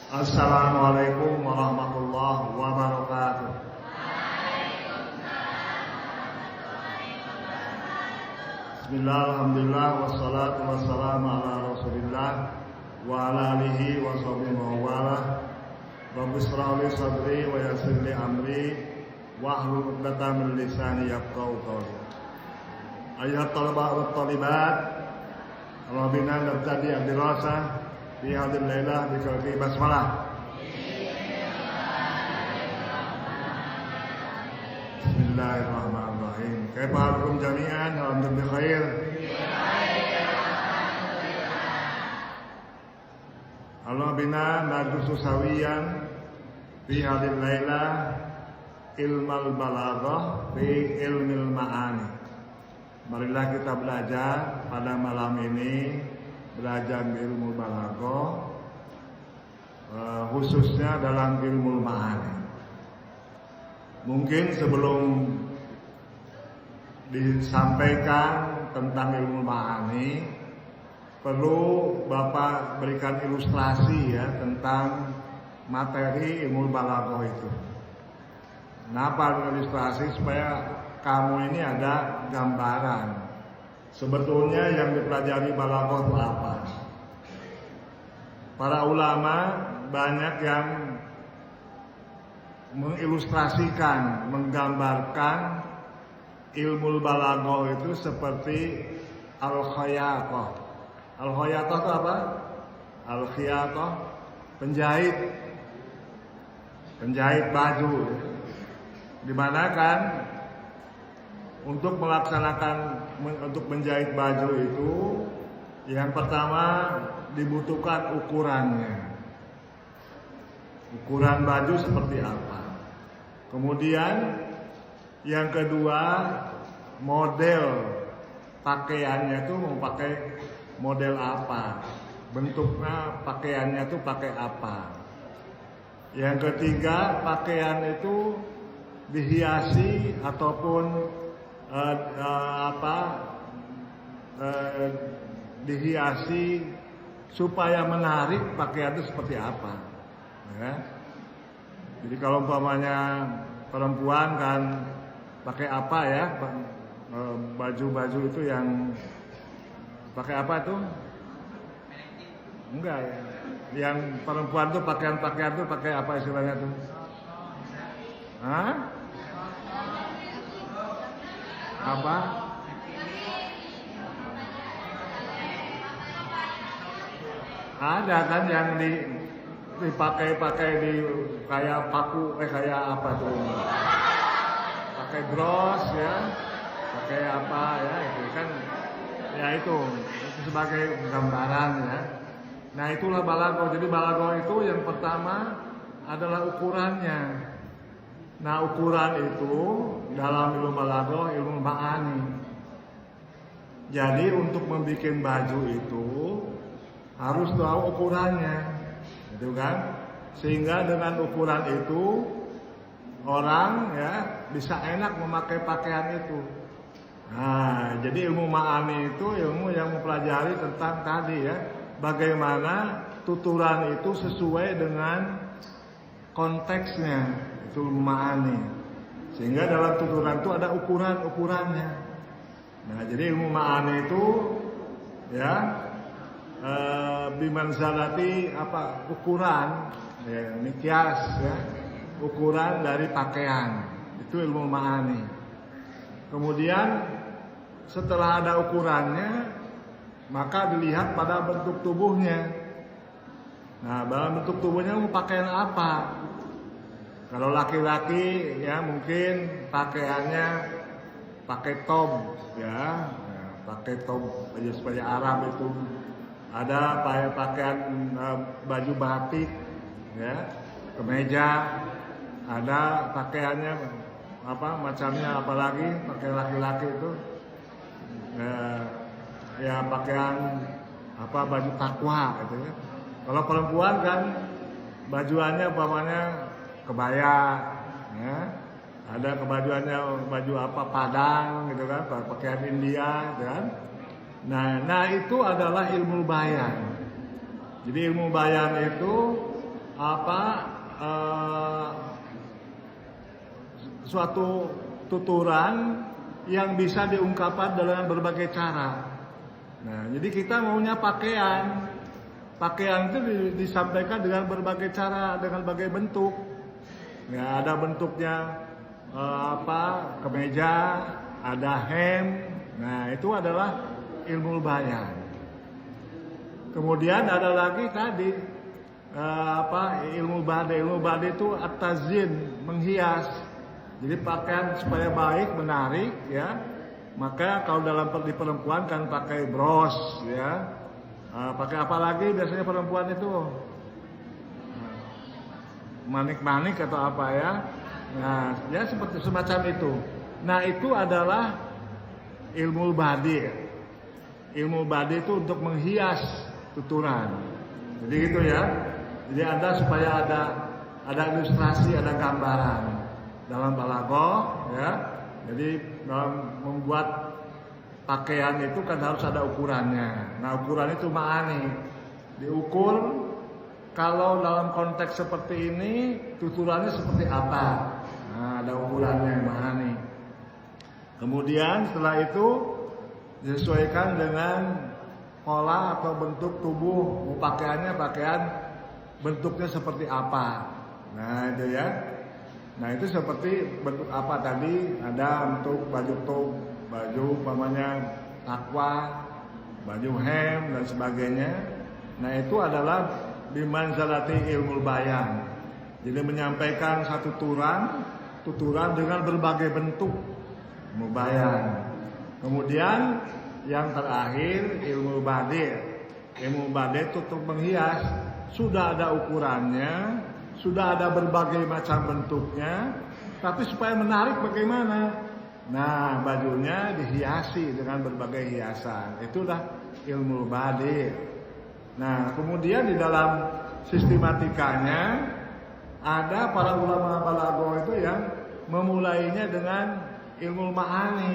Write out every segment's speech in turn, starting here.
Assalamualaikum warahmatullahi wabarakatuh. Bismillah, alhamdulillah, wassalatu wassalamu ala rasulillah wa ala alihi wa sahbihi wa wala. Rabbi shrah li sadri wa yassir li amri wahlul 'uqdatam min lisani yafqahu qawli. Ayyuhat talabah wa talibat, Rabbina nabtadi ad-dirasah fi hadhihi al-lailah bi qira'ati basmalah. Bismillahirrahmanirrahim. Kaifa halukum jami'an? Alhamdulillah bi khair. Allah bina nadrusu sawiyan fi hadhihi al-lailah ilmal balaghah fi ilmil ma'ani. Marilah kita belajar pada malam ini belajar ilmu balaghah, khususnya dalam ilmu ma'ani. Mungkin sebelum disampaikan tentang ilmu ma'ani, perlu Bapak berikan ilustrasi ya tentang materi ilmu balaghah itu. Kenapa ilustrasi? Supaya kamu ini ada gambaran sebetulnya yang dipelajari balaghah itu apa. Para ulama banyak yang mengilustrasikan, menggambarkan ilmu balaghah itu seperti al-khayatah. Al-khayatah itu apa? Al-khayatah penjahit baju. Dimana kan untuk menjahit baju itu yang pertama dibutuhkan ukurannya. Ukuran baju seperti apa. Kemudian yang kedua model pakaiannya itu mau pakai model apa. Bentuknya pakaiannya itu pakai apa. Yang ketiga pakaian itu dihiasi ataupun dihiasi supaya menarik pakaian itu seperti apa ya. Jadi kalau umpamanya perempuan kan pakai apa ya, baju-baju itu yang pakai apa tuh? Enggak ya. Yang perempuan tuh pakaian tuh pakai apa istilahnya tuh? Hah? Apa? Ada kan yang dipakai di kayak paku kayak apa tuh? Pakai bros ya. Pakai apa ya itu kan ya itu sebagai gambaran ya. Nah, itulah balaghah. Jadi balaghah itu yang pertama adalah ukurannya. Nah, ukuran itu dalam ilmu balaghah, ilmu ma'ani. Jadi untuk membuat baju itu harus tahu ukurannya, gitu kan? Sehingga dengan ukuran itu orang ya bisa enak memakai pakaian itu. Nah, jadi ilmu ma'ani itu ilmu yang mempelajari tentang tadi ya, bagaimana tuturan itu sesuai dengan konteksnya. Itu ma'ani. Sehingga dalam tuturan itu ada ukurannya. Nah, jadi ilmu ma'ani itu ya bimanzalati ukuran ya, mikyas ya, ukuran dari pakaian. Itu ilmu ma'ani. Kemudian setelah ada ukurannya, maka dilihat pada bentuk tubuhnya. Nah, dalam bentuk tubuhnya mau pakaian apa? Kalau laki-laki ya mungkin pakaiannya pakai tob ya, pakai tob baju seperti Arab itu. Ada pakaian baju batik ya, kemeja. Ada pakaiannya macamnya apalagi pakai laki-laki itu ya pakaian baju takwa gitu ya. Kalau perempuan kan bajuannya umpamanya kebaya ya. Ada kebajuannya baju Padang gitu kan, pakaian India gitu kan. Nah itu adalah ilmu bayan. Jadi ilmu bayan itu apa suatu tuturan yang bisa diungkapkan dengan berbagai cara. Nah, jadi kita maunya pakaian. Pakaian itu disampaikan dengan berbagai cara, dengan berbagai bentuk. Ya, ada bentuknya kemeja, ada hem. Nah, itu adalah ilmu bayan. Kemudian ada lagi tadi ilmu bade. Ilmu bade itu at-tazyin, menghias. Jadi pakaian supaya baik, menarik, ya. Maka kalau di perempuan kan pakai bros, ya. Pakai apa lagi biasanya perempuan itu? Manik-manik atau apa ya? Nah, ya seperti semacam itu. Nah, itu adalah ilmu badi. Ilmu badi itu untuk menghias tuturan. Jadi gitu ya. Jadi ada supaya ada ilustrasi, ada gambaran dalam balaghah, ya. Jadi dalam membuat pakaian itu kan harus ada ukurannya. Nah, ukuran itu ma'ani. Diukur kalau dalam konteks seperti ini tuturannya seperti apa. Nah, ada ukurannya ma'ani. Kemudian setelah itu disesuaikan dengan pola atau bentuk tubuh. Pakaiannya pakaian bentuknya seperti apa. Nah, itu ya. Nah, itu seperti bentuk apa tadi? Ada bentuk baju umpamanya takwa, baju hem dan sebagainya. Nah, itu adalah bimanzalati ilmu bayan. Jadi menyampaikan satu tuturan dengan berbagai bentuk ilmu bayan. Kemudian yang terakhir ilmu badi. Ilmu badi itu untuk menghias. Sudah ada ukurannya, sudah ada berbagai macam bentuknya, tapi supaya menarik bagaimana? Nah, bajunya dihiasi dengan berbagai hiasan. Itulah ilmu badi. Nah, kemudian di dalam sistematikanya ada para ulama balaghah itu yang memulainya dengan ilmu ma'ani.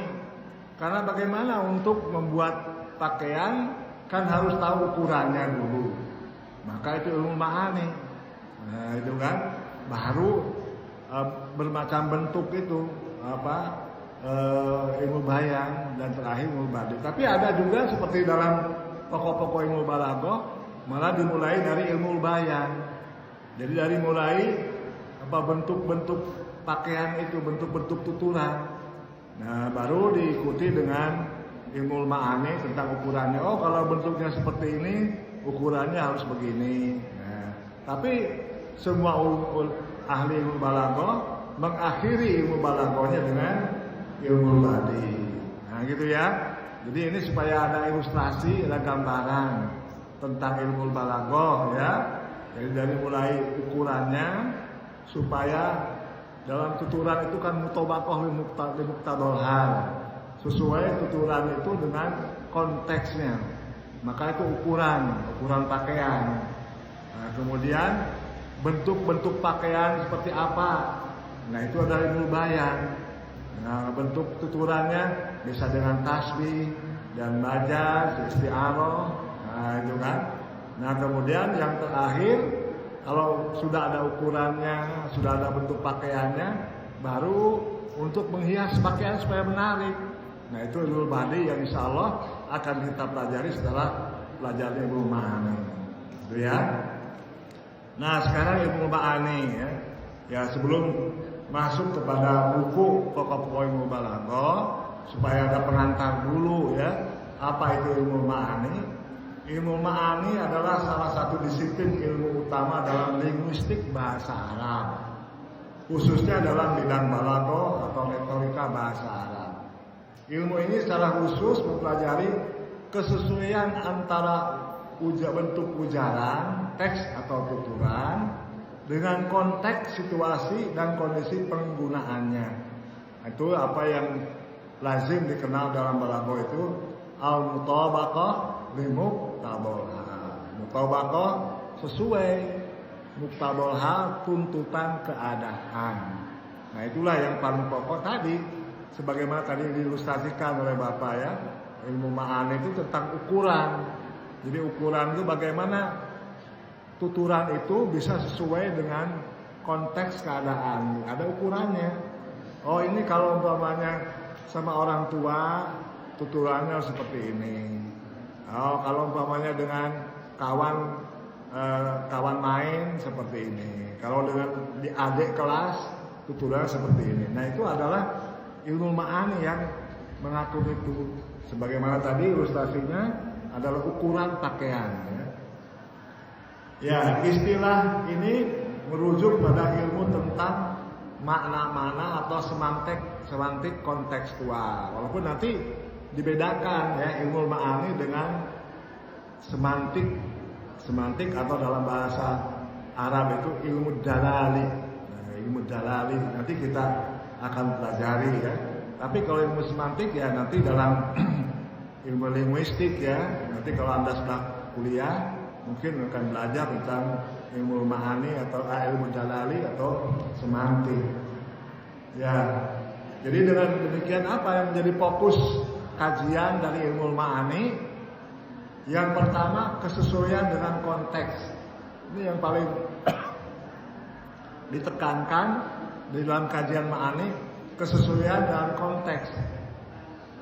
Karena bagaimana untuk membuat pakaian kan harus tahu ukurannya dulu. Maka itu ilmu ma'ani. Nah, itu kan baru bermacam bentuk itu ilmu bayan dan terakhir ilmu badi. Tapi ada juga seperti dalam pokok-pokok ilmu balaghah malah dimulai dari ilmu bayan. Jadi dari mulai bentuk-bentuk pakaian itu, bentuk-bentuk tuturan. Nah, baru diikuti dengan ilmu ma'ani tentang ukurannya. Oh, kalau bentuknya seperti ini, ukurannya harus begini. Nah, tapi semua ahli ilmu balaghah mengakhiri ilmu balaghahnya dengan ilmu badi. Nah, gitu ya. Jadi ini supaya ada ilustrasi, ada gambaran tentang ilmu balaghah ya. Jadi dari mulai ukurannya supaya dalam tuturan itu kan mutabaqah li muqtadal hal. Sesuai tuturan itu dengan konteksnya. Maka itu ukuran pakaian. Nah, kemudian bentuk-bentuk pakaian seperti apa? Nah, itu adalah ilmu bayan. Nah, bentuk tuturannya bisa dengan tasbih dan baja, isti'arah. Nah, itu kan. Nah, kemudian yang terakhir kalau sudah ada ukurannya, sudah ada bentuk pakaiannya, baru untuk menghias pakaian supaya menarik. Nah, itu ilmu badi yang insya Allah akan kita pelajari setelah belajar ilmu ma'ani. Itu ya. Nah, sekarang ilmu ma'ani ya. Ya, sebelum masuk kepada buku pokok-pokok ilmu balaghah, supaya ada pengantar dulu ya. Apa itu ilmu ma'ani? Ilmu ma'ani adalah salah satu disiplin ilmu utama dalam linguistik bahasa Arab, khususnya dalam bidang balaghah atau retorika bahasa Arab. Ilmu ini secara khusus mempelajari kesesuaian antara bentuk ujaran, teks atau tuturan dengan konteks, situasi, dan kondisi penggunaannya. Itu apa yang lazim dikenal dalam balaghah itu al-mutabaqah li muqtadalha. Mutabaqah sesuai, muqtadalha tuntutan keadaan. Nah, itulah yang paling pokok tadi, sebagaimana tadi diilustrasikan oleh Bapak ya. Ilmu ma'ani itu tentang ukuran. Jadi ukuran itu bagaimana tuturan itu bisa sesuai dengan konteks keadaan. Ada ukurannya. Oh, ini kalau umpamanya sama orang tua, tuturannya seperti ini. Oh, kalau umpamanya dengan kawan main seperti ini. Kalau dengan di adik kelas, tuturannya seperti ini. Nah, itu adalah ilmu ma'ani yang mengatur itu. Sebagaimana tadi ilustrasinya adalah ukuran pakaian. Ya, istilah ini merujuk pada ilmu tentang makna-makna atau semantik kontekstual. Walaupun nanti dibedakan ya ilmu ma'ani dengan semantik atau dalam bahasa Arab itu ilmu dalali. Nah, ilmu dalali nanti kita akan pelajari ya. Tapi kalau ilmu semantik ya nanti dalam ilmu linguistik ya. Nanti kalau Anda sudah kuliah mungkin akan belajar tentang ilmu ma'ani atau ilmu dalali atau semantik. Ya. Jadi dengan demikian apa yang menjadi fokus kajian dari ilmu ma'ani? Yang pertama kesesuaian dengan konteks. Ini yang paling ditekankan di dalam kajian ma'ani, kesesuaian dengan konteks.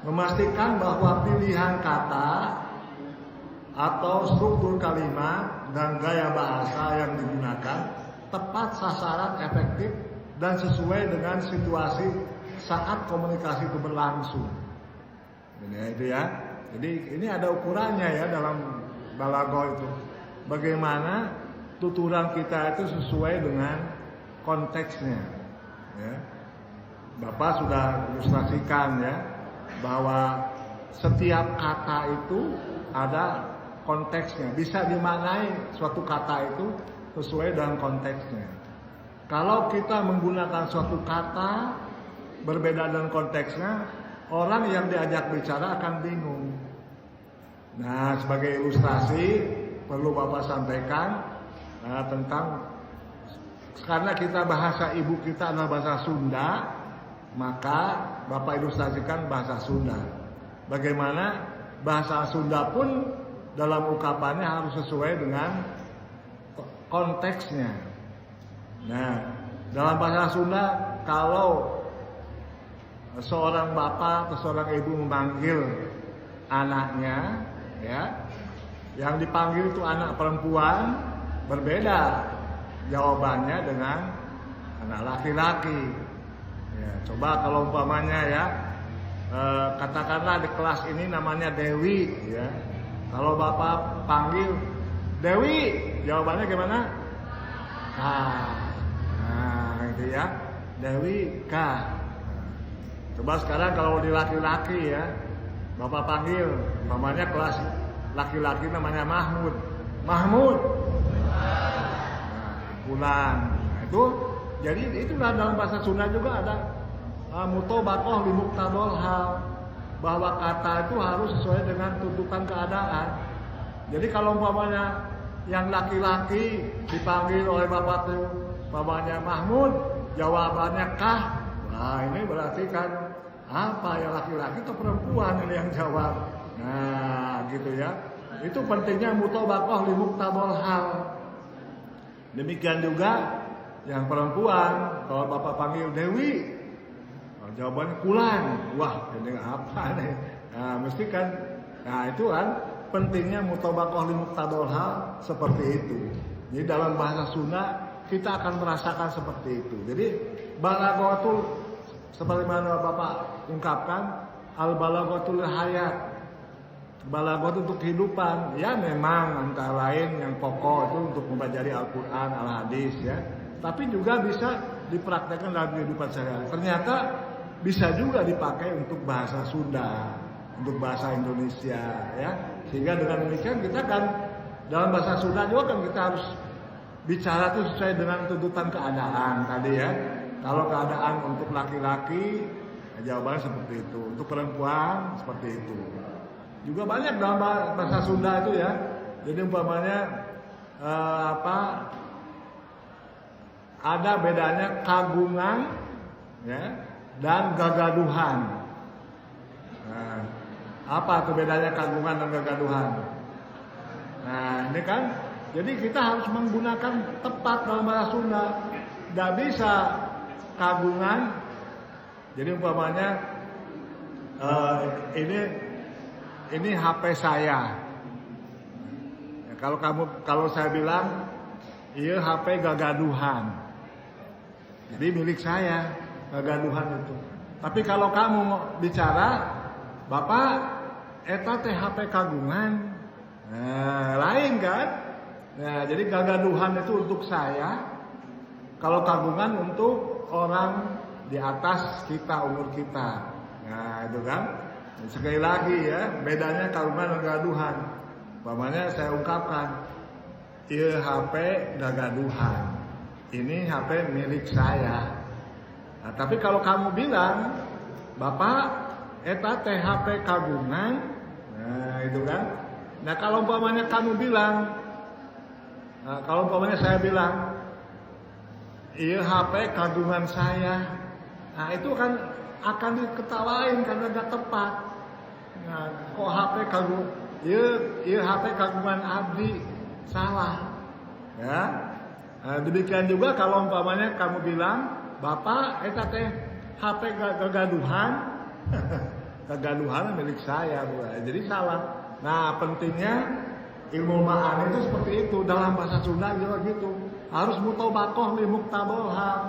Memastikan bahwa pilihan kata atau struktur kalimat dan gaya bahasa yang digunakan tepat sasaran, efektif dan sesuai dengan situasi saat komunikasi itu berlangsung. Ini itu ya. Jadi ini ada ukurannya ya dalam balaghah itu. Bagaimana tuturan kita itu sesuai dengan konteksnya. Ya. Bapak sudah ilustrasikan ya bahwa setiap kata itu ada konteksnya, bisa dimaknai suatu kata itu sesuai dengan konteksnya. Kalau kita menggunakan suatu kata berbeda dengan konteksnya, orang yang diajak bicara akan bingung. Nah, sebagai ilustrasi perlu Bapak sampaikan tentang karena kita bahasa ibu kita adalah bahasa Sunda, maka Bapak ilustrasikan bahasa Sunda. Bagaimana bahasa Sunda pun dalam ungkapannya harus sesuai dengan konteksnya. Nah, dalam bahasa Sunda kalau seorang bapak atau seorang ibu memanggil anaknya, ya, yang dipanggil itu anak perempuan, berbeda jawabannya dengan anak laki-laki. Ya, coba kalau umpamanya ya, katakanlah di kelas ini namanya Dewi, ya. Kalau bapak panggil Dewi, jawabannya gimana? Kak. Nah, itu ya, Dewi Kak. Coba sekarang kalau di laki-laki ya, bapak panggil, namanya kelas laki-laki namanya Mahmud. Mahmud. Nah, pulang. Nah, itu jadi itulah dalam bahasa Sunda juga ada mutobaqah li muqtadal hal, bahwa kata itu harus sesuai dengan tuntutan keadaan. Jadi kalau umpamanya yang laki-laki dipanggil oleh bapak itu, umpamanya Mahmud, jawabannya Kah. Nah, ini berarti kan apa ya, laki-laki atau perempuan ini yang jawab. Nah, gitu ya. Itu pentingnya mutobaqah li muqtadal hal. Demikian juga yang perempuan, kalau bapak panggil Dewi, jawabannya Kulan. Wah, ini apa nih? Nah, mesti kan, nah itu kan pentingnya mutobaqah li muqtadal hal seperti itu. Jadi dalam bahasa Sunda kita akan merasakan seperti itu. Jadi balaghah itu sebagaimana Bapak ungkapkan, al-balaghatul hayat. Balaghah itu untuk kehidupan. Ya memang antara lain yang pokok itu untuk mempelajari Al-Qur'an, Al-Hadis ya. Tapi juga bisa dipraktekkan dalam kehidupan sehari-hari. Ternyata bisa juga dipakai untuk bahasa Sunda, untuk bahasa Indonesia ya. Sehingga dengan demikian kita kan dalam bahasa Sunda juga kan kita harus bicara itu sesuai dengan tuntutan keadaan tadi ya. Kalau keadaan untuk laki-laki, jawabannya seperti itu. Untuk perempuan seperti itu. Juga banyak dalam bahasa Sunda itu ya. Jadi umpamanya ada bedanya kagungan ya dan gagaduhan. Nah, apa tuh bedanya kagungan dan gagaduhan? Nah, ini kan Jadi kita harus menggunakan tepat dalam bahasa Sunda. Nggak bisa kagungan. Jadi umpamanya ini HP saya. Ya, kalau saya bilang, iya HP gagaduhan. Jadi milik saya gagaduhan itu. Tapi kalau kamu bicara, Bapak, eta teh HP kagungan, lain kan? Nah, jadi gagaduhan itu untuk saya, kalau kagungan untuk orang di atas kita, umur kita. Nah, itu kan? Sekali lagi ya, bedanya kagungan dan gagaduhan. Umpamanya saya ungkapkan, ieu HP gagaduhan, ini HP milik saya. Nah, tapi kalau kamu bilang, Bapak, eta teh HP kagungan, nah itu kan. Nah kalau umpamanya kamu bilang, kalau umpamanya saya bilang, iya HP kagungan saya, nah itu kan akan diketawain karena gak tepat. Nah kok HP kagungan, iya HP kagungan abdi, salah. Ya, nah, demikian juga kalau umpamanya kamu bilang, Bapak, eta teh HP gagaduhan, gagaduhan milik saya, Bu. Jadi salah. Nah, pentingnya ilmu ma'ani itu seperti itu. Dalam bahasa Sunda juga gitu. Harus mutobaqoh li muqtabal hal.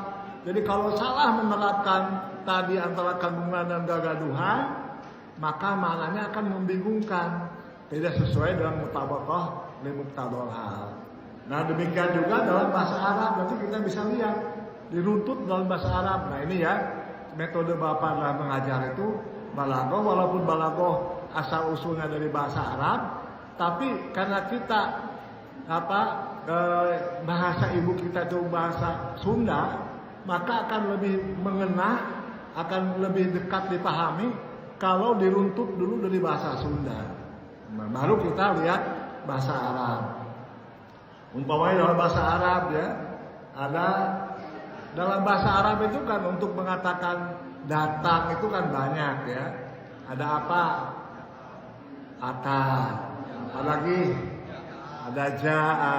Jadi kalau salah menerapkan tadi antara kagungan dan gagaduhan, maka maknanya akan membingungkan. Tidak sesuai dengan mutabaqoh li muqtabal hal. Nah, demikian juga dalam bahasa Arab. Nanti kita bisa lihat diruntut dalam bahasa Arab. Nah ini ya metode Bapak dalam mengajar itu balaghah, walaupun balaghah asal usulnya dari bahasa Arab, tapi karena kita bahasa ibu kita itu bahasa Sunda, maka akan lebih mengena, akan lebih dekat dipahami kalau diruntut dulu dari bahasa Sunda. Nah, baru kita lihat bahasa Arab. Umpamanya dalam bahasa Arab ya, ada dalam bahasa Arab itu kan untuk mengatakan datang itu kan banyak ya. Ada apa? Ata. Ada lagi? Ada ja'a.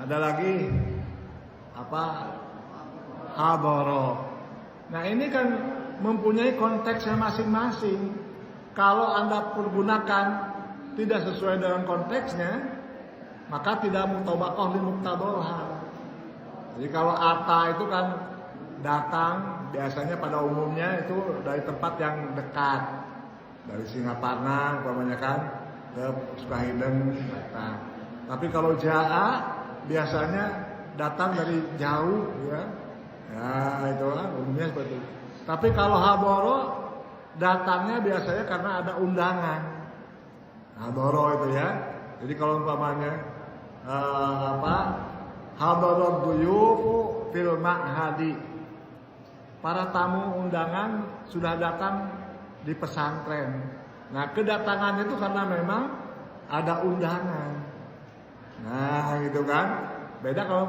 Ada lagi apa? Habara. Nah ini kan mempunyai konteksnya masing-masing. Kalau Anda pergunakan tidak sesuai dengan konteksnya, maka tidak mutobaqoh li muqtabal hal. Jadi kalau ata itu kan datang, biasanya pada umumnya itu dari tempat yang dekat, dari Singaparna, umpamanya kan, ke Sukahideng datang. Tapi kalau jaa biasanya datang dari jauh, ya, itu kan umumnya seperti itu. Tapi kalau haboro datangnya biasanya karena ada undangan, haboro itu ya. Jadi kalau umpamanya Hadarad duyufu fil ma'hadi. Para tamu undangan sudah datang di pesantren. Nah, kedatangan itu karena memang ada undangan. Nah, gitu kan. Beda kalau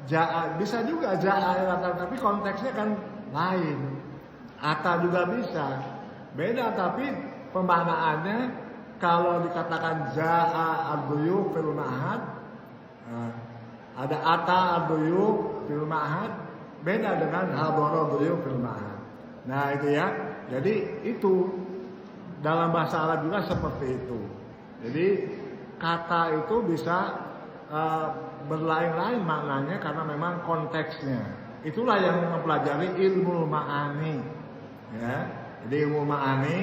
ja'a, bisa juga ja'a datang, tapi konteksnya kan lain. Ata juga bisa. Beda tapi pemaknaannya kalau dikatakan ja'a ad-duyuf fil ma'had, ada ata ad-duyuf fil ma'had, beda dengan hadara ad-duyuf fil ma'had. Nah itu ya. Jadi itu dalam bahasa Arab juga seperti itu. Jadi kata itu bisa berlain-lain maknanya karena memang konteksnya. Itulah yang mempelajari ilmu ma'ani. Ya. Jadi ilmu ma'ani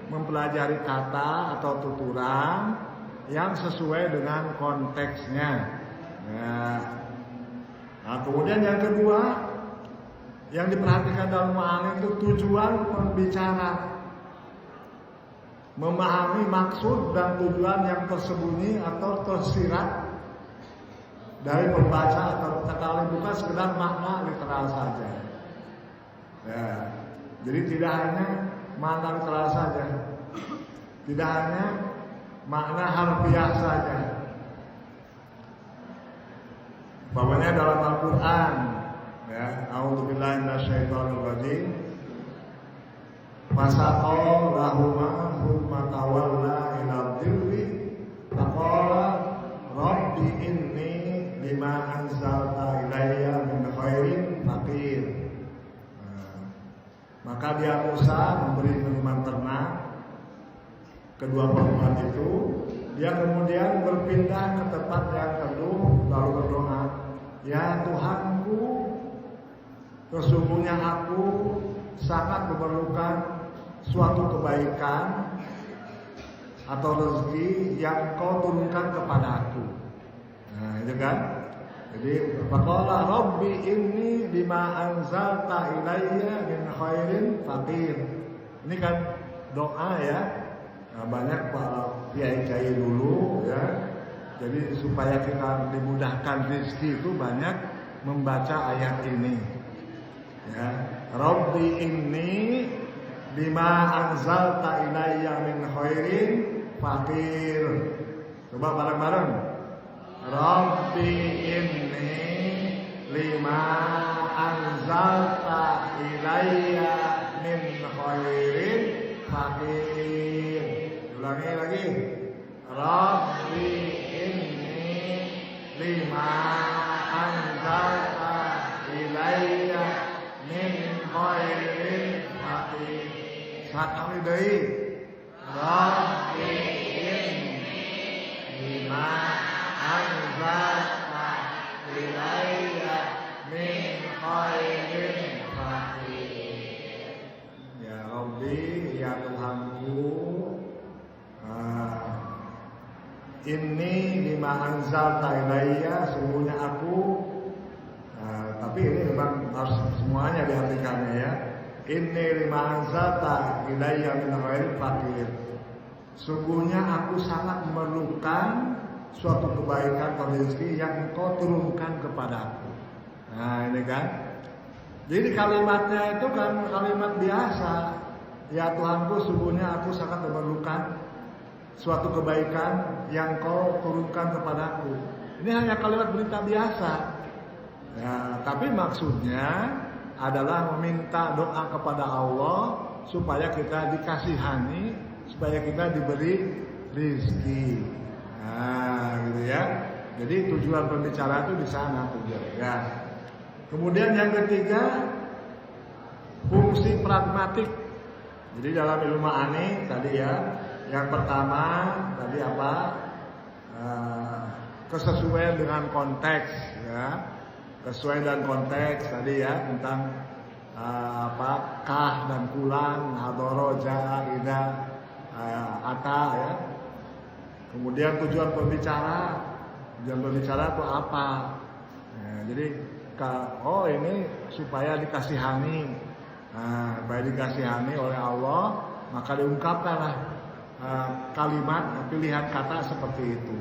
mempelajari kata atau tuturan yang sesuai dengan konteksnya. Ya. Nah, kemudian yang kedua yang diperhatikan dalam ma'ani itu tujuan pembicara, memahami maksud dan tujuan yang tersembunyi atau tersirat dari pembaca atau kata bukan sekedar makna literal saja. Ya. Jadi tidak hanya makna literal saja, tidak hanya makna harfiah saja. Bawahnya dalam Al-Quran, ya, A'udzubillahi minasyaitonir rajim. Fasaqaw lahuma thumma tawalla ila dhilli faqala rabbi inni bima anzalta ilayya min khairin faqir. Maka dia Musa memberi minuman ternak kedua perempuan itu. Dia kemudian berpindah ke tempat yang teduh lalu berdoa, ya Tuhanku, sesungguhnya aku sangat memerlukan suatu kebaikan atau rezeki yang Kau turunkan kepada aku. Nah, itu kan. Jadi, faqala rabbi inni bima anzalta ilayya min khairin faqir. Ini kan doa ya. Nah, banyak para kiai-kiai dulu ya. Jadi supaya kita dimudahkan rezeki itu banyak membaca ayat ini. Ya, rabbi inni bima anzalta ilayya min khairin faqir. Coba bareng-bareng. Rabbi inni lima anzalta ilayya min khairin faqir. Ulangi lagi. Rabbi inni lima anzalta ilayya min khairin faqir. Sakali deui. Rabbi inni lima anzalta ilayya min khairin faqir. Ya Rabbi, ya Tuhanku, ini lima anzalta ilayya, sungguhnya aku, tapi ini memang harus semuanya diartikannya ya. Ini lima anzalta ilayya min khairin faqir. Sungguhnya aku sangat memerlukan suatu kebaikan atau rezeki yang Kau turunkan kepadaku. Nah ini kan. Jadi kalimatnya itu kan kalimat biasa. Ya Tuhanku, sungguhnya aku sangat memerlukan suatu kebaikan yang Kau turunkan kepadaku. Ini hanya kalimat berita biasa. Ya, tapi maksudnya adalah meminta doa kepada Allah supaya kita dikasihani, supaya kita diberi rezeki. Nah, gitu ya. Jadi tujuan pembicaraan itu di sana tujuan. Ya. Kemudian yang ketiga, fungsi pragmatik. Jadi dalam ilmu ma'ani tadi ya, yang pertama tadi apa? Kesesuaian dengan konteks ya. Kesesuaian dengan konteks tadi ya tentang kah dan kulang, hadoro, ja, ida, ata ya. Kemudian tujuan pembicara itu apa? Ya, jadi ini supaya dikasihani, supaya dikasihani oleh Allah, maka diungkapkanlah kalimat pilihan kata seperti itu.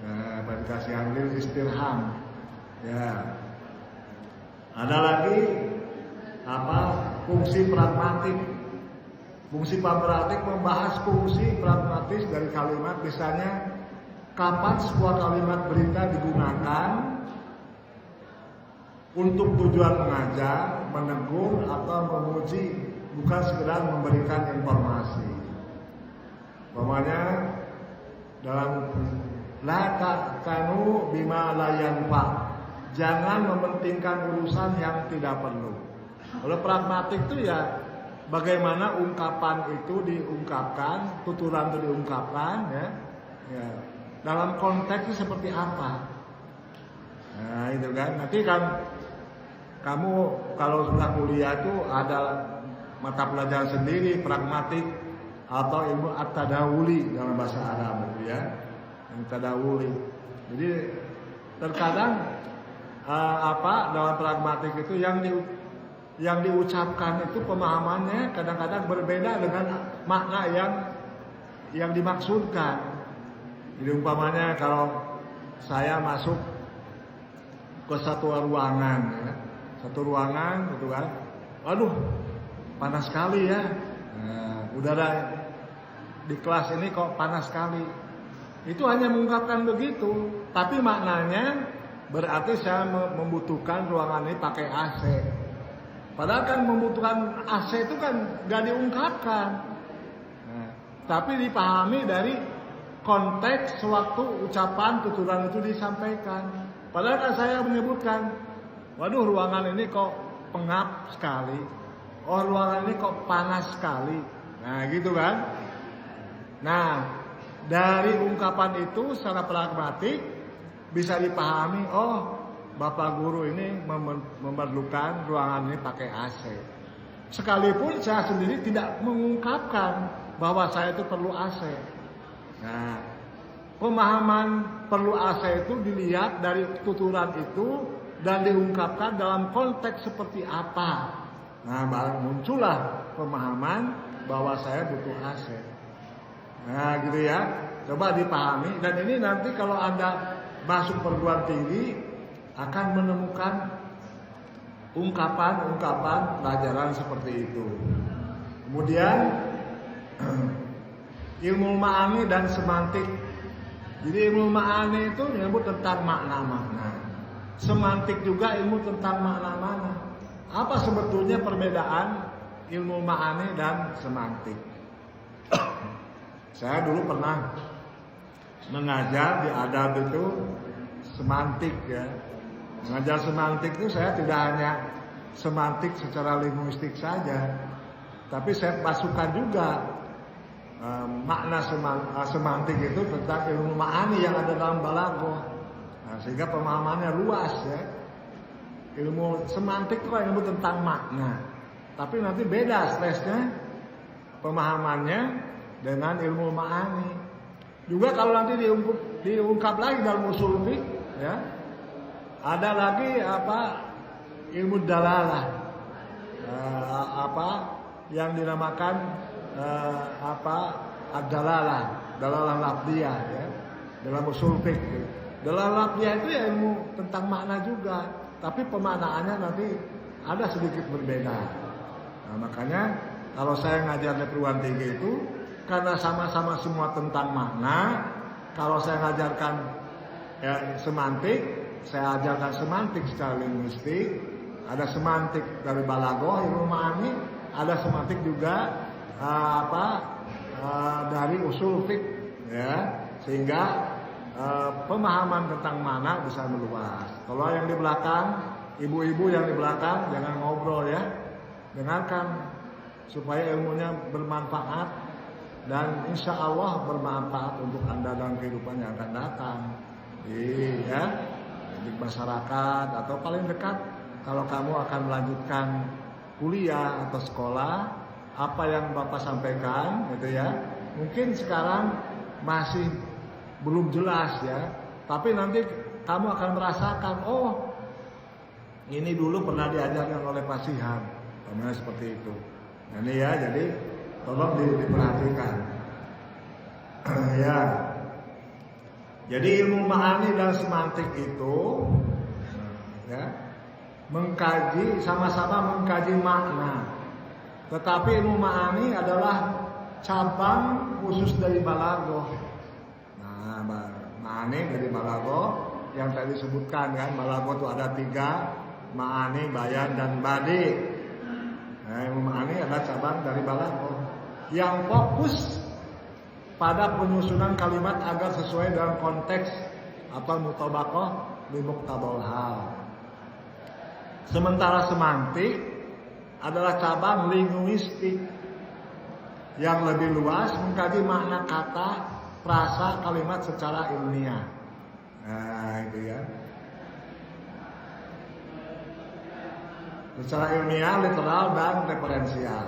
Supaya dikasihani lil istirham. Ya. Ada lagi fungsi pragmatik. Fungsi pragmatik membahas fungsi pragmatis dari kalimat, misalnya kapan sebuah kalimat berita digunakan untuk tujuan mengajar, menegur atau memuji, bukan sekedar memberikan informasi. Umpamanya dalam la ta'kanu bima la yanfa. Jangan mementingkan urusan yang tidak perlu. Kalau pragmatik itu ya bagaimana ungkapan itu diungkapkan, tuturan itu diungkapkan ya. Dalam konteks itu seperti apa? Nah itu kan. Nanti kan kamu kalau sudah kuliah itu ada mata pelajaran sendiri pragmatik atau ilmu at-tadawuli dalam bahasa Arab itu ya. At-tadawuli. Jadi terkadang dalam pragmatik itu yang diucapkan itu pemahamannya kadang-kadang berbeda dengan makna yang dimaksudkan. Jadi umpamanya kalau saya masuk ke satu ruangan gitu kan, waduh panas sekali ya, udara di kelas ini kok panas sekali. Itu hanya mengungkapkan begitu, tapi maknanya berarti saya membutuhkan ruangan ini pakai AC. Padahal kan membutuhkan AC itu kan gak diungkapkan. Tapi dipahami dari konteks sewaktu ucapan tuturan itu disampaikan. Padahal kan saya menyebutkan, waduh ruangan ini kok pengap sekali. Oh ruangan ini kok panas sekali. Nah gitu kan. Nah dari ungkapan itu secara pragmatik bisa dipahami, oh Bapak Guru ini memerlukan ruangan ini pakai AC. Sekalipun saya sendiri tidak mengungkapkan bahwa saya itu perlu AC. Nah, pemahaman perlu AC itu dilihat dari tuturan itu dan diungkapkan dalam konteks seperti apa. Nah, baru muncullah pemahaman bahwa saya butuh AC. Nah, gitu ya. Coba dipahami. Dan ini nanti kalau Anda masuk perguruan tinggi akan menemukan ungkapan-ungkapan pelajaran seperti itu. Kemudian ilmu ma'ani dan semantik. Jadi ilmu ma'ani itu menyebut tentang makna-makna. Semantik juga ilmu tentang makna-makna. Apa sebetulnya perbedaan ilmu ma'ani dan semantik? Saya dulu pernah mengajar di adab itu semantik ya. Mengajar semantik itu saya tidak hanya semantik secara linguistik saja, tapi saya masukkan juga makna semantik itu tentang ilmu ma'ani yang ada dalam balaghah. Nah, sehingga pemahamannya luas ya. Ilmu semantik itu kan ilmu tentang makna, tapi nanti beda stresnya pemahamannya dengan ilmu ma'ani. Juga kalau nanti diungkap lagi dalam usul fiqh ya. Ada lagi ilmu dalalah, yang dinamakan ad-dalalah, dalalah lafdiyah ya, dalam usul fiqh. Dalalah lafdiyah itu ya ilmu tentang makna juga, tapi pemaknaannya nanti ada sedikit berbeda. Nah, makanya kalau saya ngajar di perguruan tinggi itu karena sama-sama semua tentang makna, kalau saya ngajarkan ya semantik, saya ajarkan semantik secara linguistik, ada semantik dari balaghah ilmu ma'ani, ada semantik juga dari usul fiqh ya, sehingga pemahaman tentang makna bisa meluas. Kalau yang di belakang, ibu-ibu yang di belakang jangan ngobrol ya, dengarkan supaya ilmunya bermanfaat dan insya Allah bermanfaat untuk Anda dalam kehidupan yang akan datang. Iya. Di masyarakat atau paling dekat kalau kamu akan melanjutkan kuliah atau sekolah, apa yang Bapak sampaikan gitu ya, mungkin sekarang masih belum jelas ya, tapi nanti kamu akan merasakan, oh ini dulu pernah diajarkan oleh Pak Sihan, seperti itu. Nah, ini ya, jadi tolong diperhatikan ya. Jadi ilmu ma'ani dan semantik itu ya, mengkaji, sama-sama mengkaji makna. Tetapi ilmu ma'ani adalah cabang khusus dari balaghah. Nah, ma'ani dari balaghah yang tadi disebutkan kan, balaghah itu ada 3, ma'ani, bayan, dan badi. Nah, ilmu ma'ani adalah cabang dari balaghah yang fokus pada penyusunan kalimat agar sesuai dengan konteks atau mutabaqah li muqtabal hal. Sementara semantik adalah cabang linguistik yang lebih luas, mengkaji makna kata, frasa, kalimat secara ilmiah. Nah, itu ya. Secara ilmiah, literal, dan referensial.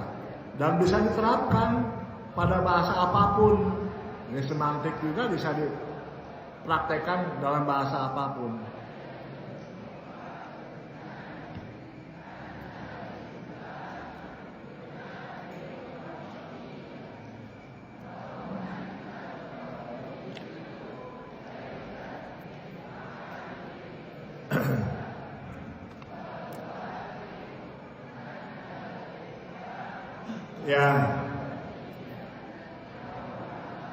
Dan bisa diterapkan pada bahasa apapun. Ini semantik juga bisa dipraktekkan dalam bahasa apapun. Ya.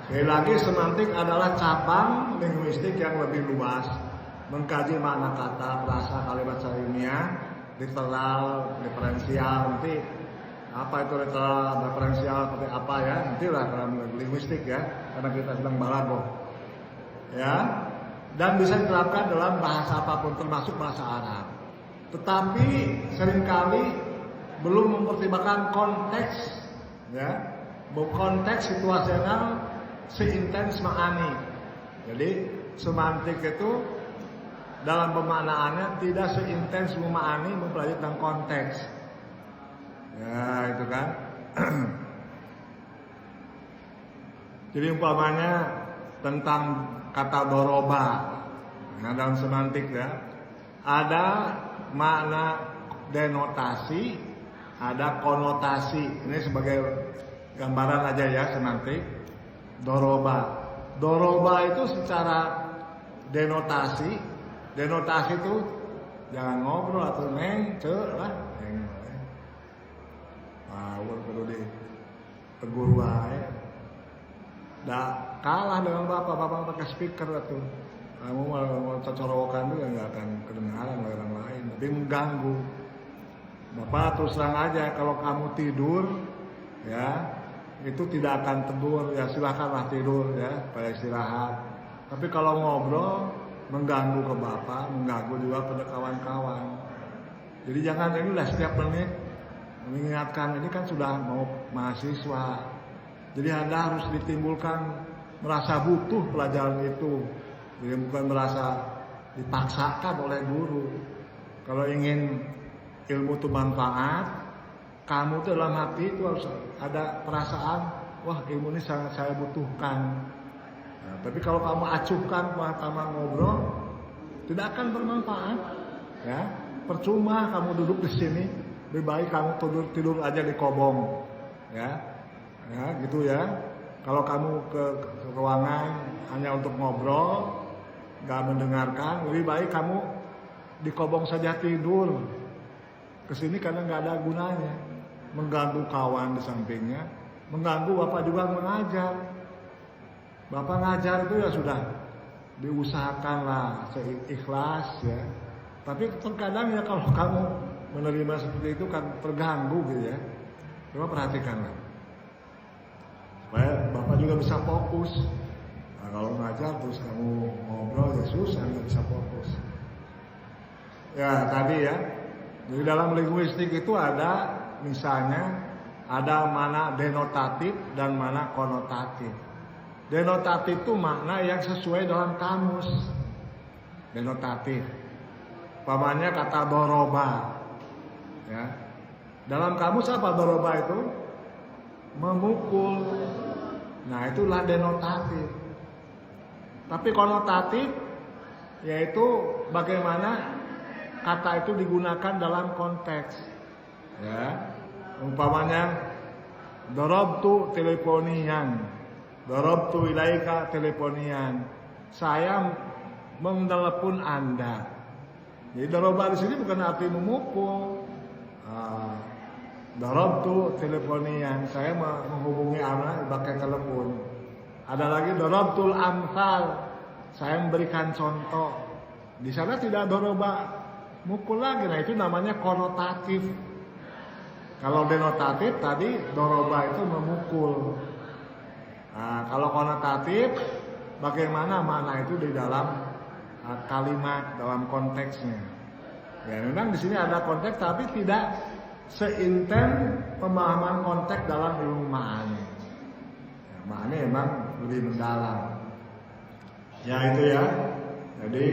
Sekali lagi, semantik adalah cabang linguistik yang lebih luas, mengkaji makna kata, frasa, kalimat secara ilmiah, literal, referensial. Nanti apa itu literal, referensial seperti apa ya? Nantilah dalam linguistik ya, karena kita sedang balaghah. Ya. dan bisa diterapkan dalam bahasa apapun termasuk bahasa Arab. Tetapi seringkali belum mempertimbangkan konteks, ya, konteks situasional seintens ma'ani. Jadi semantik itu dalam pemaknaannya tidak seintens memahami mempelajari tentang konteks. Ya itu kan. Jadi umpamanya tentang kata doroba, nah dalam semantik ya, ada makna denotasi, ada konotasi. Ini sebagai gambaran aja ya semantik. Doroba itu secara denotasi itu jangan ngobrol atau lah. Perlu ditegur wae. Kalah dengan bapak pakai speaker tuh. Kamu mau cocorokan juga nggak akan kedengaran oleh orang lain, tapi mengganggu. Bapak terus terang aja, kalau kamu tidur, ya itu tidak akan tegur, ya silakanlah tidur ya, supaya istirahat. Tapi kalau ngobrol mengganggu ke bapak, mengganggu juga pada kawan-kawan. Jadi jangan inilah setiap menit mengingatkan, ini kan sudah mau mahasiswa. Jadi Anda harus ditimbulkan merasa butuh pelajaran itu. Jadi bukan merasa dipaksakan oleh guru. Kalau ingin ilmu itu manfaat, kamu tuh dalam hati itu harus ada perasaan, wah ilmu ini sangat saya butuhkan. Nah, tapi kalau kamu acuhkan kamu ngobrol, tidak akan bermanfaat. Ya, percuma kamu duduk di sini, lebih baik kamu tidur aja di kobong. Ya, gitu ya. Kalau kamu ke ruangan hanya untuk ngobrol, nggak mendengarkan, lebih baik kamu di kobong saja tidur. Kesini karena nggak ada gunanya, mengganggu kawan di sampingnya, mengganggu bapak juga mengajar. Bapak ngajar itu ya sudah diusahakanlah seikhlas ya. Tapi terkadang ya kalau kamu menerima seperti itu kan terganggu gitu ya. Coba perhatikanlah. Supaya bapak juga bisa fokus. Nah, kalau ngajar terus kamu ngobrol ya susah, nggak bisa fokus. Ya tadi ya. Jadi dalam linguistik itu ada misalnya ada mana denotatif dan mana konotatif. Denotatif itu makna yang sesuai dalam kamus. Denotatif. Umpamanya kata doroba. Ya. Dalam kamus apa doroba itu? Memukul. Nah, itulah denotatif. Tapi konotatif yaitu bagaimana kata itu digunakan dalam konteks. Ya. Umpamanya darabtu teleponian. Darabtu ilaika teleponian. Saya mentelepon Anda. Jadi daraba di sini bukan arti memukul. Darabtu teleponian. Saya menghubungi Anda pakai telepon. Ada lagi darabtul amsal. Saya memberikan contoh. Di sana tidak daraba mukul lagi. Nah itu namanya konotatif. Kalau denotatif tadi daraba itu memukul. Nah, kalau konotatif, bagaimana makna itu di dalam kalimat, dalam konteksnya. Ya, memang di sini ada konteks, tapi tidak seintens pemahaman konteks dalam ilmu ma'ani. Ya, ma'ani memang lebih mendalam. Ya itu ya. Jadi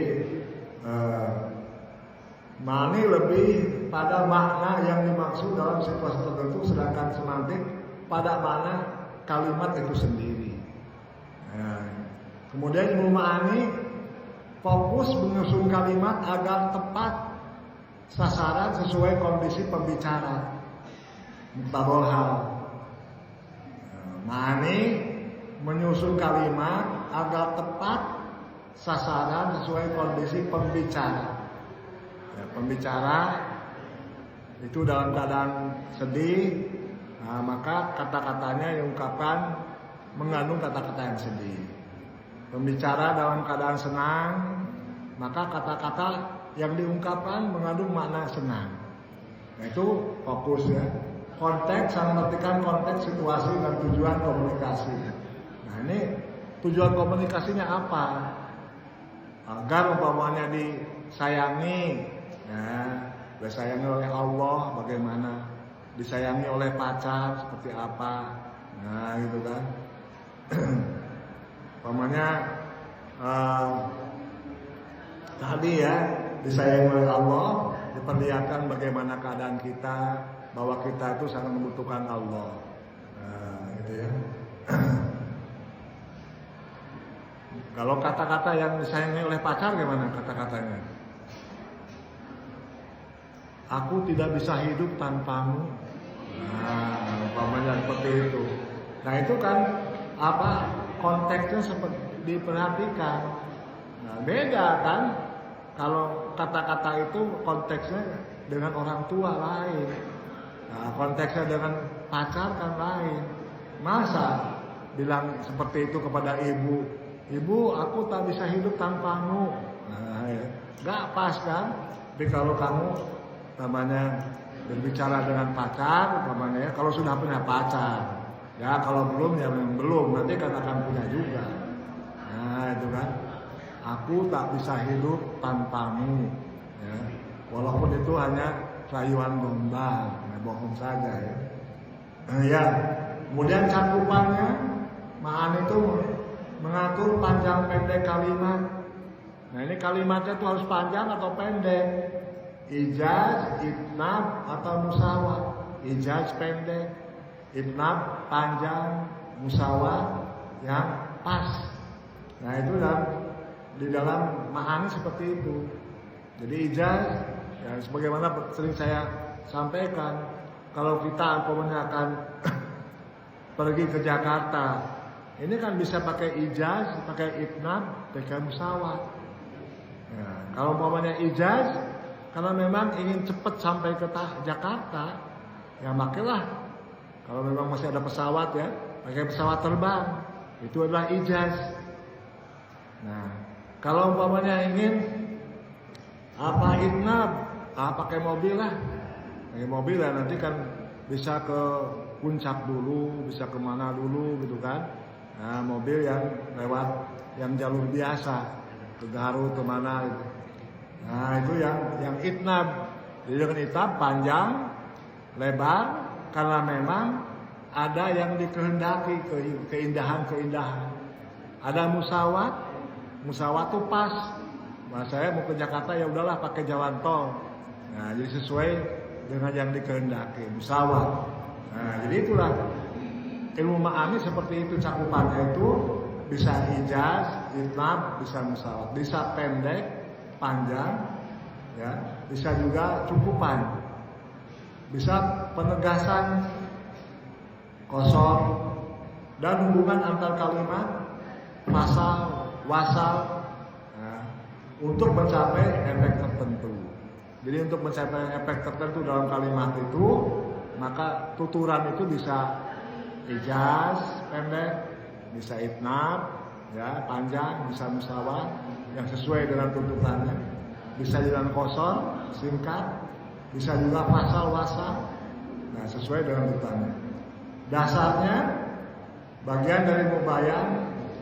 ma'ani lebih pada makna yang dimaksud dalam situasi tertentu, sedangkan semantik pada makna kalimat itu sendiri. Nah, kemudian ilmu ma'ani fokus menyusun kalimat agar tepat sasaran sesuai kondisi pembicara. Muqtadal hal. Ma'ani menyusun kalimat agar tepat sasaran sesuai kondisi pembicara. Ya, pembicara itu dalam keadaan sedih. Nah, maka kata-katanya diungkapkan mengandung kata-kata yang sedih. Pembicara dalam keadaan senang, maka kata-kata yang diungkapkan mengandung makna senang. Nah, itu fokus ya. Konteks yang mengartikan konteks situasi dan tujuan komunikasi. Nah ini tujuan komunikasinya apa? agar umpamanya disayangi, ya, disayangi oleh Allah bagaimana, disayangi oleh pacar seperti apa, nah gitu kan. Umpamanya tadi ya, disayangi oleh Allah, diperlihatkan bagaimana keadaan kita, bahwa kita itu sangat membutuhkan Allah, nah gitu ya. Kalau kata-kata yang disayangi oleh pacar gimana kata-katanya? Aku tidak bisa hidup tanpamu. Nah, umpamanya seperti itu. Nah, itu kan apa? Konteksnya seperti diperhatikan. Nah, beda kan? Kalau kata-kata itu konteksnya dengan orang tua lain. Nah, konteksnya dengan pacar kan lain. Masa bilang seperti itu kepada ibu, ibu aku tak bisa hidup tanpamu. Nah, ya. Gak pas kan? Tapi kalau kamu namanya berbicara dengan pacar, namanya ya, kalau sudah punya pacar, ya kalau belum ya memang belum, nanti kan akan punya juga. Nah itu kan, aku tak bisa hidup tanpamu, ya. Walaupun itu hanya rayuan gombal, ya, bohong saja ya. Nah, ya, kemudian cakupannya, ma'an itu mengatur panjang pendek kalimat. Nah ini kalimatnya itu harus panjang atau pendek. Ijaz, itnab atau musawat. Ijaz pendek, itnab panjang, musawat yang pas. Nah itu di dalam ma'ani seperti itu. Jadi ijaz, ya sebagaimana sering saya sampaikan, kalau kita umpamanya akan pergi ke Jakarta, ini kan bisa pakai ijaz, pakai itnab, pakai musawat. Ya, kalau umpamanya ijaz, karena memang ingin cepat sampai ke Jakarta, ya makailah. Kalau memang masih ada pesawat ya, pakai pesawat terbang, itu adalah ijaz. Nah, kalau umpamanya ingin apa itnab, pakai mobil lah. Pakai mobil ya nanti kan bisa ke puncak dulu, bisa kemana dulu gitu kan. Nah, mobil yang lewat yang jalur biasa, ke Garut kemana gitu. Nah itu yang itnab. Jadi dengan itnab panjang, lebar, karena memang ada yang dikehendaki, keindahan-keindahan. Ada musawat, musawat tuh pas. Nah, saya mau ke Jakarta ya udahlah pakai jalan tol. Nah jadi sesuai dengan yang dikehendaki, musawat. Nah jadi itulah ilmu ma'ani seperti itu cakupannya itu, bisa ijaz, itnab, bisa musawat, bisa pendek, panjang, ya, bisa juga cukupan, bisa penegasan, kosong, dan hubungan antar kalimat, pasal, wasal, ya, untuk mencapai efek tertentu. Jadi untuk mencapai efek tertentu dalam kalimat itu, maka tuturan itu bisa ijaz, pendek, bisa itnab, ya, panjang, bisa musawat, yang sesuai dengan tuntutannya, bisa jalan kosong, singkat, bisa juga pasal wasal, nah sesuai dengan tuntutannya. Dasarnya bagian dari mubayan,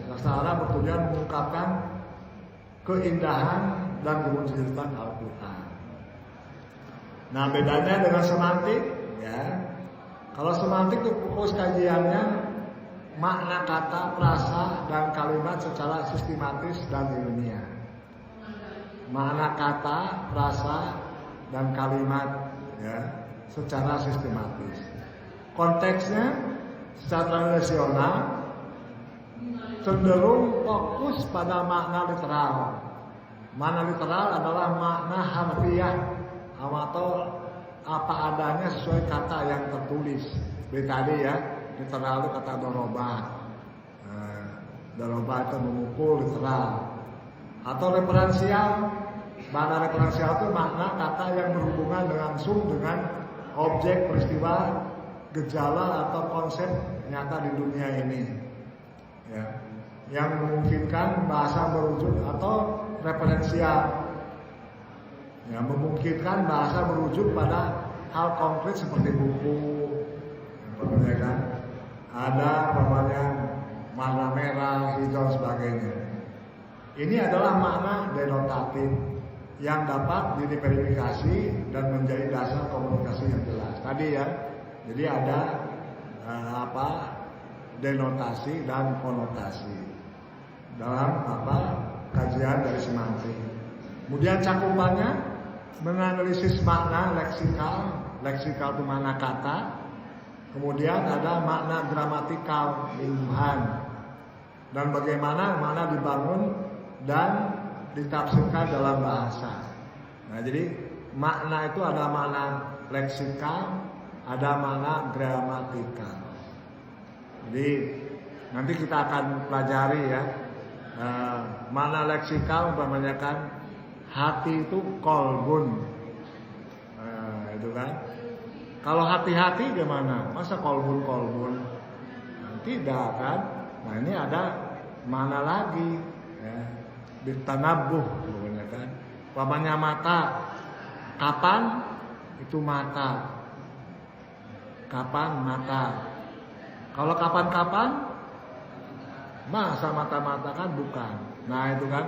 bahasa Arab bertujuan mengungkapkan keindahan dan kewujudan Al-Quran. Nah bedanya dengan semantik, ya, kalau semantik itu fokus kajiannya makna kata, frasa, dan kalimat secara sistematis dan ilmiah. Makna kata, frasa, dan kalimat ya, secara sistematis. Konteksnya secara tradisional cenderung fokus pada makna literal. Makna literal adalah makna harfiah atau apa adanya sesuai kata yang tertulis. Seperti tadi ya, literal itu kata doroba. Doroba itu memukul literal. Atau referensial, makna referensial itu makna kata yang berhubungan langsung dengan objek, peristiwa, gejala atau konsep nyata di dunia ini. Ya, yang memungkinkan bahasa merujuk atau referensial. Ya, memungkinkan bahasa merujuk pada hal konkret seperti buku, ya kan? Ada namanya warna merah, hijau, sebagainya. Ini adalah makna denotatif yang dapat diverifikasi dan menjadi dasar komunikasi yang jelas. Tadi ya, jadi ada denotasi dan konotasi dalam kajian dari semantik. Kemudian cakupannya menganalisis makna leksikal itu makna kata. Kemudian ada makna gramatikal ilmuhan dan bagaimana makna dibangun dan ditafsirkan dalam bahasa. Nah, jadi makna itu ada makna leksikal, ada makna gramatikal. Jadi nanti kita akan pelajari ya. Makna leksikal umpamanya kan hati itu kolbun, itu kan. Kalau hati-hati gimana? Masa kolbun? Tidak kan? Nah ini ada mana lagi? Ya. Ditanabuh, pokoknya kan. Umpamanya mata, kapan? Itu mata. Kapan mata? Kalau kapan-kapan? Masa mata-mata kan bukan. Nah itu kan.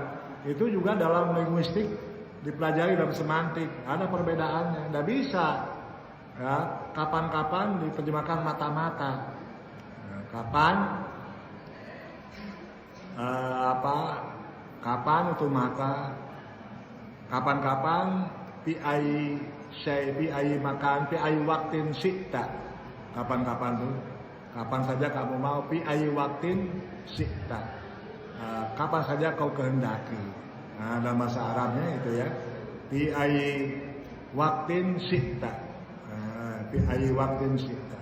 Itu juga dalam linguistik dipelajari dalam semantik. Ada perbedaannya. Tidak bisa. Ya, kapan-kapan diterjemahkan mata-mata. Nah, kapan kapan itu mata. Kapan-kapan pi ai makan pi ai waktin sita. Kapan-kapan tuh. Kapan saja kamu mau pi ai waktin sita. Kapan saja kau kehendaki. Nah, dalam bahasa Arabnya itu ya. Pi ai waktin sita. Ayi waktin sita.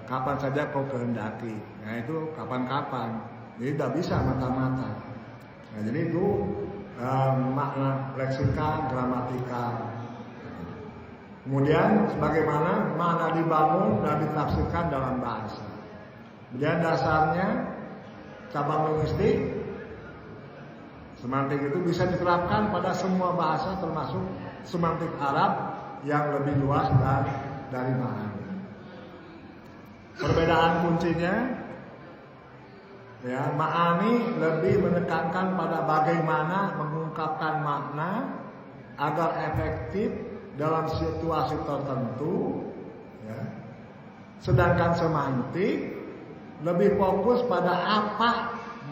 Kapan saja kau kehendaki. Nah itu kapan-kapan. Jadi tidak bisa mata-mata. Nah, jadi itu makna leksikal, gramatikal. Kemudian sebagaimana makna dibangun dan ditafsirkan dalam bahasa. Kemudian dasarnya cabang linguistik semantik itu bisa diterapkan pada semua bahasa termasuk semantik Arab yang lebih luas dari ma'ani. Perbedaan kuncinya ya, ma'ani lebih menekankan pada bagaimana mengungkapkan makna agar efektif dalam situasi tertentu ya. Sedangkan semantik lebih fokus pada apa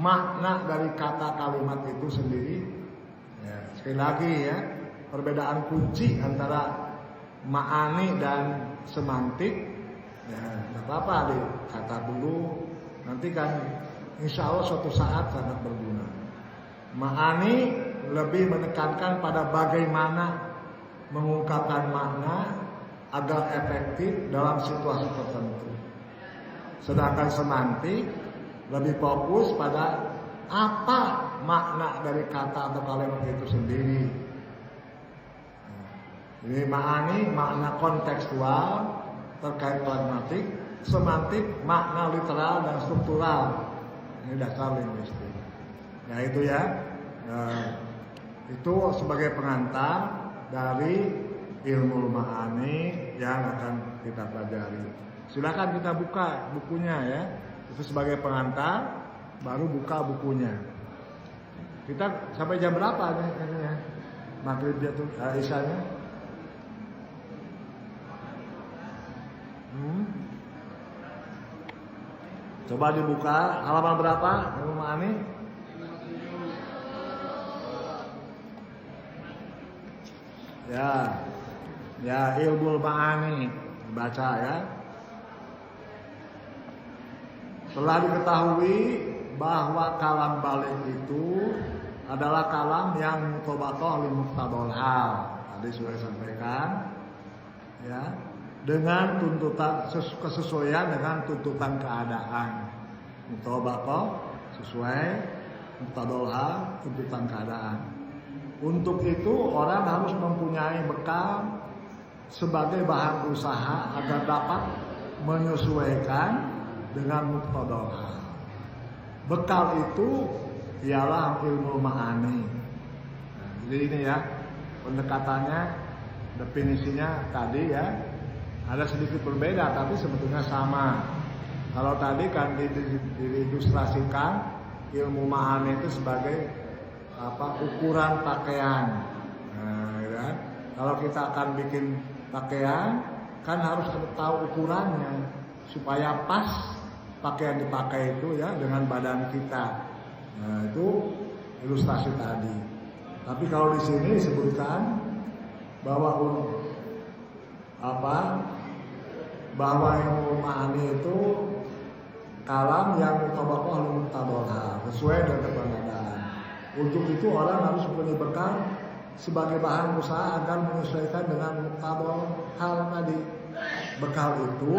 makna dari kata kalimat itu sendiri ya. Sekali lagi ya, perbedaan kunci antara ma'ani dan semantik ya, tidak apa-apa dikata dulu, nanti kan insya Allah suatu saat sangat berguna. Ma'ani lebih menekankan pada bagaimana mengungkapkan makna agar efektif dalam situasi tertentu. Sedangkan semantik lebih fokus pada apa makna dari kata atau kalimat itu sendiri. Ini ma'ani makna kontekstual terkait pragmatik, semantik makna literal dan struktural. Ini dasar linguistik. Ya itu ya. Itu sebagai pengantar dari ilmu ma'ani yang akan kita pelajari. Silakan kita buka bukunya ya. Itu sebagai pengantar, baru buka bukunya. Kita sampai jam berapa nih ya? Maghrib jatuh isyanya? Coba dibuka halaman berapa ilmu ma'ani? Ya ilmu ma'ani baca ya. Telah diketahui bahwa kalam balik itu adalah kalam yang mutobatoh li muqtadol hal. Tadi sudah sampaikan ya. Dengan tuntutan kesesuaian dengan tuntutan keadaan. Mutobatoh sesuai, muqtadol hal tuntutan keadaan. Untuk itu orang harus mempunyai bekal sebagai bahan usaha agar dapat menyesuaikan dengan muqtadol hal. Bekal itu ialah ilmu ma'ani. Nah, jadi ini ya pendekatannya, definisinya tadi ya ada sedikit berbeda tapi sebetulnya sama. Kalau tadi kan diilustrasikan ilmu ma'ani itu sebagai ukuran pakaian. Nah, gitu kan? Kalau kita akan bikin pakaian, kan harus tahu ukurannya supaya pas pakaian dipakai itu ya dengan badan kita. Nah, itu ilustrasi tadi. Tapi kalau di sini disebutkan bahwa bahwa ilmu ma'ani itu kalam yang mutabaqah mutabaqah sesuai dengan kebenaran. Untuk itu orang harus punya bekal sebagai bahan usaha agar menyesuaikan dengan mutabaqah hal tadi. Bekal itu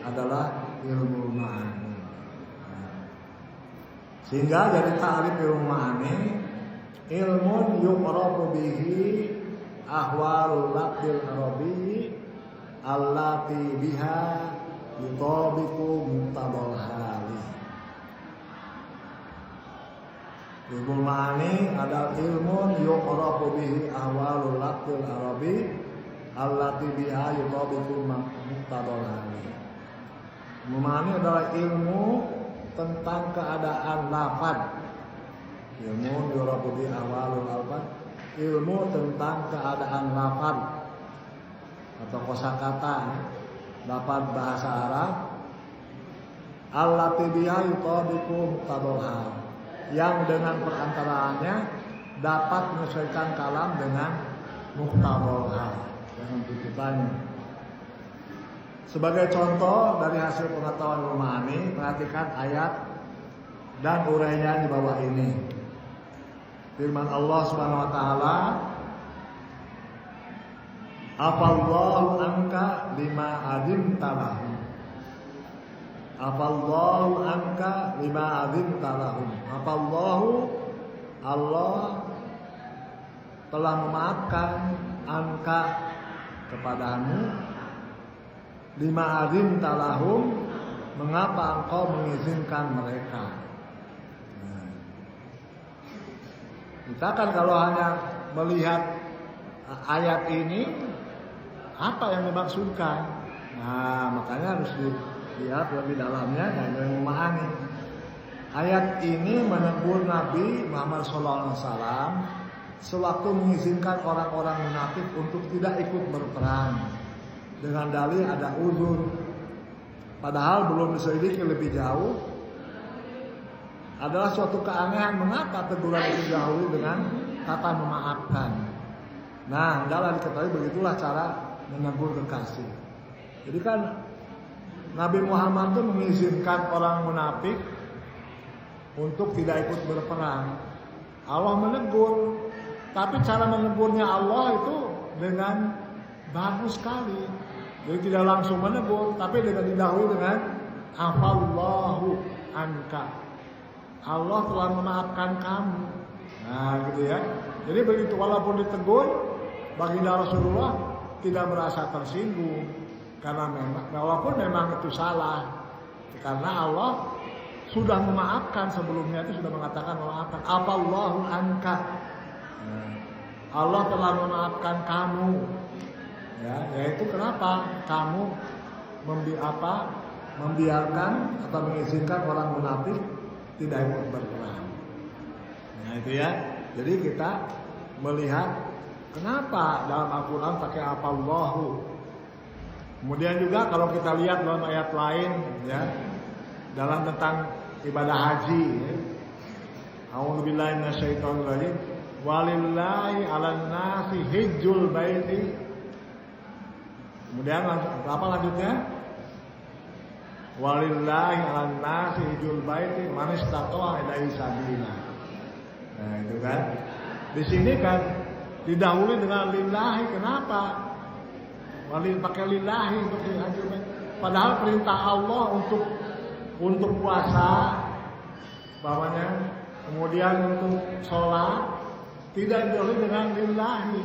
adalah ilmu ma'ani. Sehingga dari ta'rif ilmu ma'ani, ilmun yuqrabu bihi ahwalul lafzil arabi allati biha yutabiqu muqtabal hali. Ilmu ma'ani adalah ilmun yuqrabu bihi ahwalul lafzil arabi allati biha yutabiqu muqtabal hali. Ilmu ma'ani adalah ilmu tentang keadaan lafaz. Ilmu yuqrabu bihi ahwalul lafaz, ilmu tentang keadaan lafaz atau kosakata lafaz bahasa Arab allati biha yutabiqu muqtabal hal, yang dengan perantaraannya dapat menyesuaikan kalam dengan muqtabal hal, dengan tuntutannya. Sebagai contoh dari hasil pengetahuan ilmu ma'ani, perhatikan ayat dan urainya di bawah ini. Firman Allah Subhanahu wa taala, "Afallahu anka lima adinta lahum." Afallahu anka lima adinta lahum. Afallahu, Allah telah memaafkan anka kepadamu lima adinta lahum, mengapa engkau mengizinkan mereka. Kita kan kalau hanya melihat ayat ini, apa yang dimaksudkan? Nah, makanya harus dilihat lebih dalamnya dan memahami. Ayat ini menegur Nabi Muhammad SAW sewaktu mengizinkan orang-orang munafik untuk tidak ikut berperang dengan dalih ada uzur. Padahal belum diselidiki lebih jauh. Adalah suatu keanehan mengapa teguran itu didahului dengan kata memaafkan. Nah, hendaklah diketahui begitulah cara menegur kekasih. Jadi kan Nabi Muhammad itu mengizinkan orang munafik untuk tidak ikut berperang. Allah menegur, tapi cara menegurnya Allah itu dengan bagus sekali. Jadi tidak langsung menegur, tapi dengan didahului dengan afallahu anka. Allah telah memaafkan kamu. Nah, gitu ya. Jadi begitu, walaupun ditegur, baginda Rasulullah tidak merasa tersinggung karena walaupun memang itu salah, karena Allah sudah memaafkan sebelumnya, itu sudah mengatakan memaafkan. Afallahu anka. Allah telah memaafkan kamu. Ya, yaitu kenapa kamu membiarkan atau mengizinkan orang munafik tidak ikut berperang. Nah, itu ya. Jadi kita melihat kenapa dalam Al-Quran pakai afallahu. Kemudian juga kalau kita lihat dalam ayat lain, ya, dalam tentang ibadah haji, ya. A'udzubillahi minasyaitonirrajim. Walillahi 'alan nasi hijjul baiti. Kemudian apa lanjutnya? Walillahi 'alan nasi hijjul baiti man istata'a ilaihi sabila. Nah, itu kan. Di sini kan didahului dengan lillahi. Kenapa? Pakai lillahi untuk haji. Padahal perintah Allah untuk puasa, bawahnya, kemudian untuk sholat tidak didahului dengan lillahi.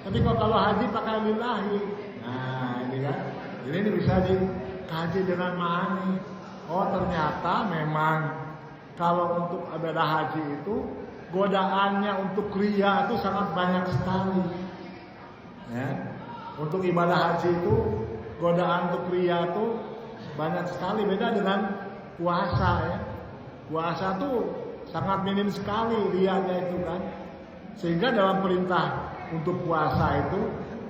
Tapi kalau haji pakai lillahi. Nah, ini kan. Ini bisa dikaji dengan ma'ani. Oh, ternyata memang kalau untuk ibadah haji itu godaannya untuk riya itu sangat banyak sekali. Ya. Untuk ibadah haji itu godaan untuk riya itu banyak sekali, beda dengan puasa ya. Puasa tuh sangat minim sekali rianya itu kan. Sehingga dalam perintah untuk puasa itu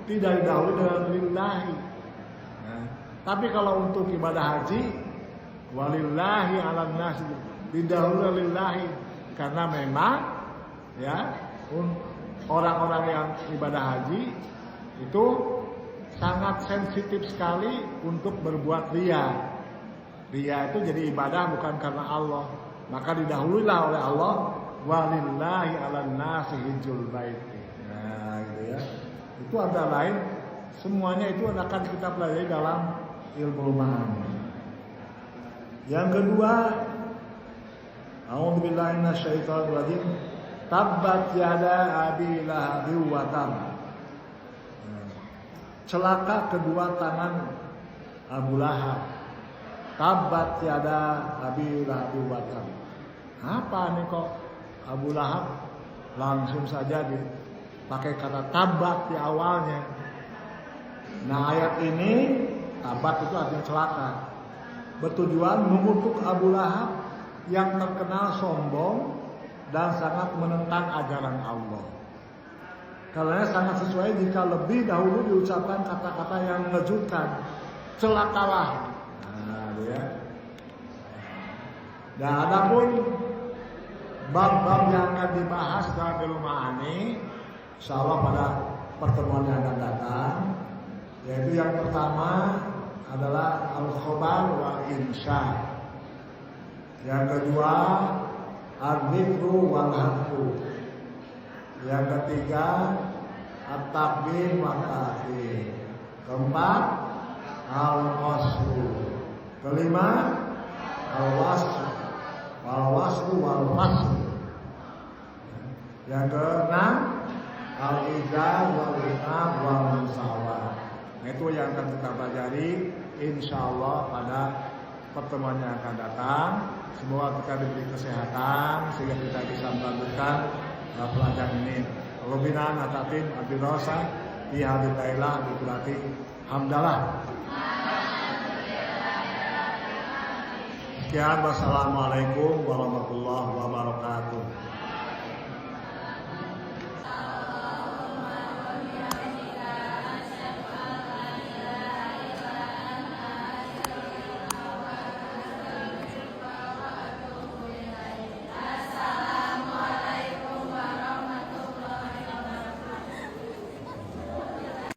tidak didahului dengan lillahi. Nah, tapi kalau untuk ibadah haji, walillahi 'alan nas, didahului lillahi, karena memang ya orang-orang yang ibadah haji itu sangat sensitif sekali untuk berbuat riya. Riya itu jadi ibadah bukan karena Allah, maka didahulilah oleh Allah, walillahi 'alan nasi hijjul baiti. Nah, gitu ya. Itu ada lain, semuanya itu akan kita pelajari dalam ilmu ma'ani. Yang kedua, a'udzubillahi minasyaitonir rajim, tabbat yada abi lahabi wa tab. Celaka kedua tangan Abu Lahab. Tabbat yada abi lahabi wa tab. Apa nih kok Abu Lahab langsung saja dipakai kata tabat di awalnya. Nah, ayat ini tabat itu artinya celaka, bertujuan mengutuk Abu Lahab yang terkenal sombong dan sangat menentang ajaran Allah. Karena sangat sesuai jika lebih dahulu diucapkan kata-kata yang mengejutkan, celakalah. Nah, ya. Dan adapun bab-bab yang akan dibahas dalam ilmu ma'ani, insyaallah pada pertemuan yang akan datang, yaitu yang pertama adalah al-khabar wal insya. Yang kedua al-dhikru wal hadfu. Yang ketiga at-takbir wa ta'khir. Keempat al-qasru. Kelima al-wasl wal fasl. Yang keenam al-izah wal iqab wal musawah. Nah, itu yang akan kita pelajari insyaallah pada pertemuan yang akan datang. Semoga kita diberi kesehatan sehingga kita bisa melanjutkan pelajaran ini. Robina natatin abdirosa fi haditailah bikulati hamdalah. Sekian, wassalamualaikum warahmatullahi wabarakatuh.